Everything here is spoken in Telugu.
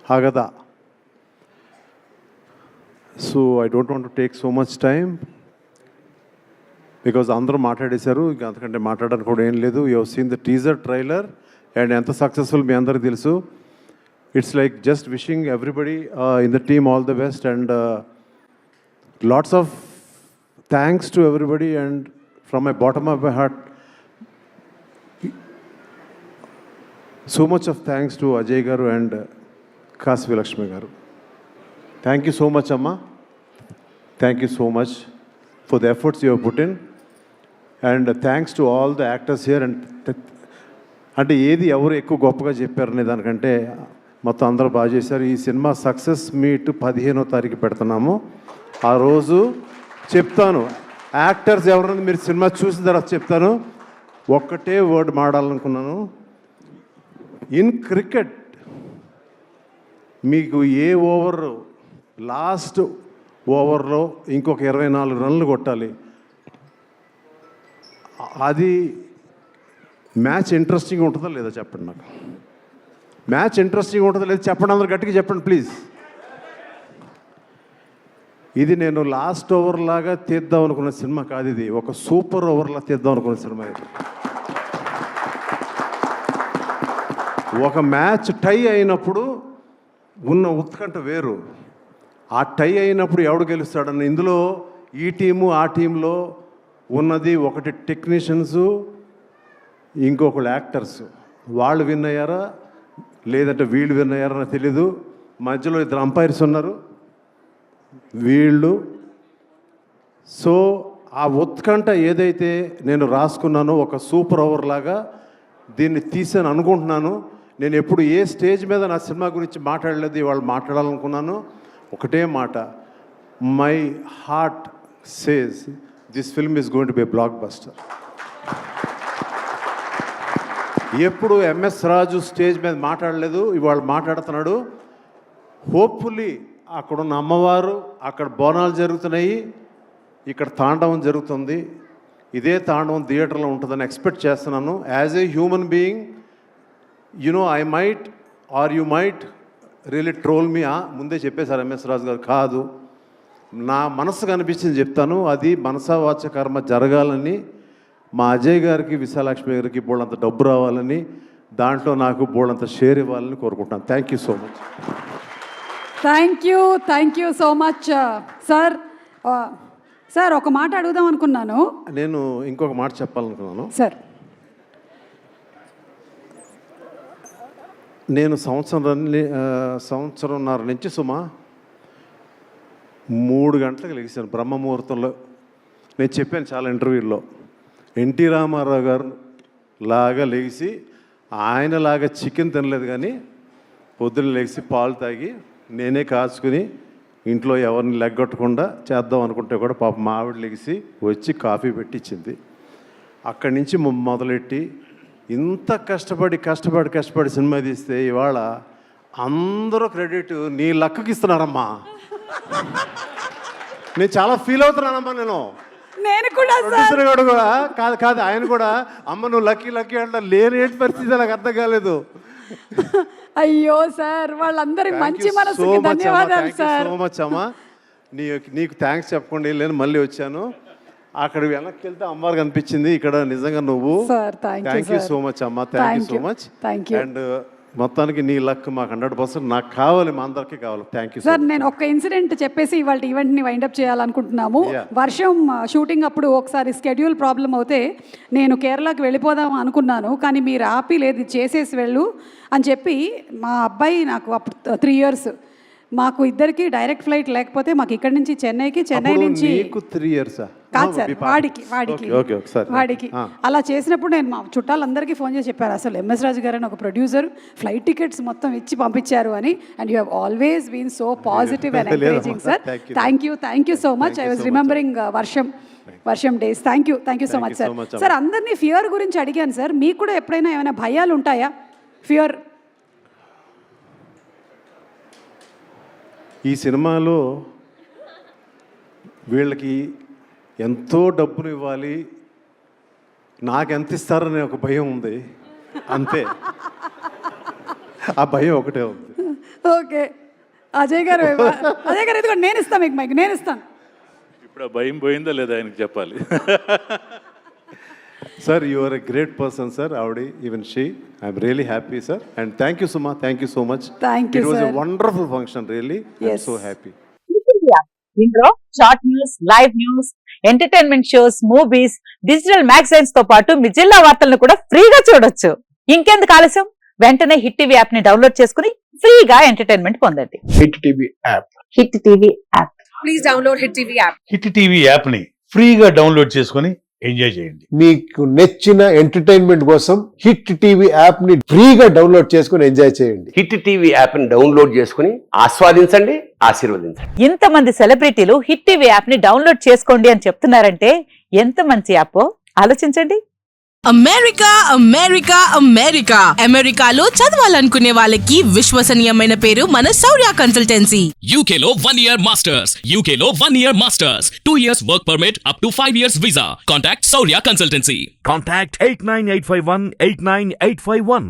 Hagada. So I don't want to take so much time because అందరూ మాట్లాడేశారు. ఇంకా అంతకంటే మాట్లాడడానికి కూడా ఏం లేదు. You have seen the teaser trailer and ఎంత సక్సెస్ఫుల్ మీ అందరికీ తెలుసు. It's like just wishing everybody in the team all the best and lots of thanks to everybody and from my bottom of my heart so much of thanks to Ajay garu and Kasvi Lakshmi garu. Thank you so much, Amma. Thank you so much for the efforts you have put in. And thanks to all the actors here. అంటే ఏది ఎవరు ఎక్కువ గొప్పగా చెప్పారనే దానికంటే మొత్తం అందరూ బాగా చేశారు. ఈ సినిమా సక్సెస్ మీట్ 15వ తారీఖు పెడుతున్నాము. ఆ రోజు చెప్తాను యాక్టర్స్ ఎవరన్నా మీరు సినిమా చూసిన తర్వాత చెప్తాను. ఒక్కటే వర్డ్ మాట్లాడాలనుకున్నాను. ఇన్ క్రికెట్ మీకు ఏ ఓవర్ లాస్ట్ ఓవర్లో ఇంకొక 24 రన్లు కొట్టాలి, అది మ్యాచ్ ఇంట్రెస్టింగ్ ఉంటుందా లేదా చెప్పండి. నాకు మ్యాచ్ ఇంట్రెస్టింగ్ ఉంటుందా లేదా చెప్పండి. అందరు గట్టిగా చెప్పండి ప్లీజ్. ఇది నేను లాస్ట్ ఓవర్ లాగా తీద్దాం అనుకున్న సినిమా కాదు, ఇది ఒక సూపర్ ఓవర్లా తీద్దాం అనుకున్న సినిమా. ఇది ఒక మ్యాచ్ టై అయినప్పుడు ఉన్న ఉత్కంఠ వేరు. ఆ టై అయినప్పుడు ఎవడు గెలుస్తాడని ఇందులో ఈ టీము ఆ టీంలో ఉన్నది ఒకటి టెక్నీషియన్సు, ఇంకొకళ్ళు యాక్టర్స్. వాళ్ళు విన్ అయ్యారా లేదంటే వీళ్ళు విన్ అయ్యారా తెలీదు. మధ్యలో 2 అంపైర్స్ ఉన్నారు వీళ్ళు. సో ఆ ఉత్కంఠ ఏదైతే నేను రాసుకున్నానో ఒక సూపర్ ఓవర్ లాగా దీన్ని తీసాను అనుకుంటున్నాను. నేను ఎప్పుడు ఏ స్టేజ్ మీద నా సినిమా గురించి మాట్లాడలేదు, ఇవాళ మాట్లాడాలనుకున్నాను. ఒకటే మాట, my heart says this film is going to be a block buster. ఎప్పుడు ఎంఎస్ రాజు స్టేజ్ మీద మాట్లాడలేదు, ఇవాళ మాట్లాడుతున్నాడు. హోప్ఫుల్లీ అక్కడున్న అమ్మవారు, అక్కడ బోనాలు జరుగుతున్నాయి, ఇక్కడ తాండవం జరుగుతుంది. ఇదే తాండవం థియేటర్లో ఉంటుందని ఎక్స్పెక్ట్ చేస్తున్నాను. As a human being I might or you might really troll me. ముందే చెప్పేశారు ఎంఎస్ రాజు గారు. కాదు, నా మనసుకు అనిపించింది చెప్తాను. అది మనసా వాచ కర్మ జరగాలని, మా అజయ్ గారికి విశాలక్ష్మి గారికి బోళ్ళంత డబ్బు రావాలని, దాంట్లో నాకు బోళ్ళంత షేర్ ఇవ్వాలని కోరుకుంటాను. Thank you so much. Thank you so much sir. Sir ఒక మాట అడుగుదాం అనుకున్నాను. నేను ఇంకొక మాట చెప్పాలనుకున్నాను సార్. నేను సంవత్సరంన్నర నుంచి సుమా 3 గంటలకు లెగిసాను బ్రహ్మముహూర్తంలో. నేను చెప్పాను చాలా ఇంటర్వ్యూల్లో, ఎన్టీ రామారావు గారు లాగా లెగిసి ఆయనలాగా చికెన్ తినలేదు, కానీ పొద్దున్న లెగిసి పాలు తాగి నేనే కాచుకుని ఇంట్లో ఎవరిని లెగ్గొట్టకుండా చేద్దాం అనుకుంటే కూడా పాప మా ఆవిడ లెగిసి వచ్చి కాఫీ పెట్టించింది. అక్కడి నుంచి మొదలెట్టి ఇంత కష్టపడి సినిమా తీస్తే ఇవాళ అందరూ క్రెడిట్ నీ లక్కకి ఇస్తున్నారమ్మా. నేను చాలా ఫీల్ అవుతున్నానమ్మా. నేను కూడా కాదు ఆయన కూడా అమ్మ నువ్వు లక్కీ అంటే లేని పరిస్థితి నాకు అర్థం కాలేదు. అయ్యో సార్, వాళ్ళందరి మంచి మనసుకి ధన్యవాదాలు సార్. సో మచ్ అమ్మా. నీకు థ్యాంక్స్ చెప్పకుండా లేని మళ్ళీ వచ్చాను. అక్కడ వెనక్కి వెళ్తే అమ్మవారు కనిపించింది, ఇక్కడ నిజంగా నువ్వు. థ్యాంక్ యూ సో మచ్ అమ్మా. Thank you so much. And మొత్తానికి నీ లక్ మాకు 100% నాకు కావాలి, మా అందరికీ కావాలి. Thank you sir. నేను ఒక ఇన్సిడెంట్ చెప్పేసి ఇవాళ ఈవెంట్ని వైండప్ చేయాలనుకుంటున్నాము. వర్షం షూటింగ్ అప్పుడు ఒకసారి స్కెడ్యూల్ ప్రాబ్లం అవుతే నేను కేరళకి వెళ్ళిపోదాం అనుకున్నాను, కానీ మీరు ఆపి లేదు చేసేసి వెళ్ళు అని చెప్పి, మా అబ్బాయి నాకు అప్పుడు 3 years, మాకు ఇద్దరికి డైరెక్ట్ ఫ్లైట్ లేకపోతే మాకు ఇక్కడ నుంచి చెన్నై నుంచి 3 years కాదు సార్, వాడికి అలా చేసినప్పుడు నేను మా చుట్టాలందరికీ ఫోన్ చేసి చెప్పాను, అసలు ఎంఎస్ రాజు గారు అని ఒక ప్రొడ్యూసర్ ఫ్లైట్ టికెట్స్ మొత్తం ఇచ్చి పంపించారు అని. And you have always been so positive and encouraging sir. Thank you so much. I was remembering Varsham days. Thank you so much sir. Sir అందరినీ ఫియర్ గురించి అడిగాను సార్, మీకు కూడా ఎప్పుడైనా ఏమైనా భయాలు ఉంటాయా? ఫియర్ ఈ సినిమాలో వీళ్ళకి ఎంతో డబ్బులు ఇవ్వాలి, నాకెంత ఇస్తారనే ఒక భయం ఉంది అంతే. ఆ భయం ఒకటే ఉంది. ఓకే అజయ్ గారు ఇదిగో నేను ఇస్తాను మీకు మైక్, నేను ఇస్తాను. ఇప్పుడు ఆ భయం పోయిందా లేదా ఆయనకు చెప్పాలి. Sir you are a great person sir, ఆవిడ even she. I'm really happy sir and thank you Suma, thank you so much. Thank you, it was a sir. Wonderful function really. I'm Yes. So happy. ఇందులో short news, live news, entertainment shows, movies, digital magazines తో పాటు మీ జిల్లా వార్తలను కూడా ఫ్రీగా చూడొచ్చు. ఇంకెందుకు ఆలస్యం, వెంటనే హిట్ టీవీ యాప్ ని డౌన్లోడ్ చేసుకుని ఫ్రీగా ఎంటర్టైన్మెంట్ పొందండి. Hit TV app. Hit TV app please download hit TV app. Hit TV app ని ఫ్రీగా డౌన్లోడ్ చేసుకొని ఎంజాయ్ చేయండి. మీకు నచ్చిన ఎంటర్టైన్మెంట్ కోసం హిట్ టీవీ యాప్ ని ఫ్రీగా డౌన్లోడ్ చేసుకుని ఎంజాయ్ చేయండి. హిట్ టీవీ యాప్ని డౌన్లోడ్ చేసుకుని ఆస్వాదించండి, ఆశీర్వదించండి. ఇంతమంది సెలబ్రిటీలు హిట్ టీవీ యాప్ ని డౌన్లోడ్ చేసుకోండి అని చెప్తున్నారంటే ఎంత మంచి యాప్ ఆలోచించండి. అమెరికా అమెరికా అమెరికా అమెరికాలో చదవాలనుకునే వాళ్ళకి విశ్వసనీయమైన పేరు మన శౌర్య consultancy. UK Law 1 Year Masters. UK Law 1 Year Masters. 2 years work permit up to 5 years visa. Contact Saurya Consultancy. Contact 89851 89851.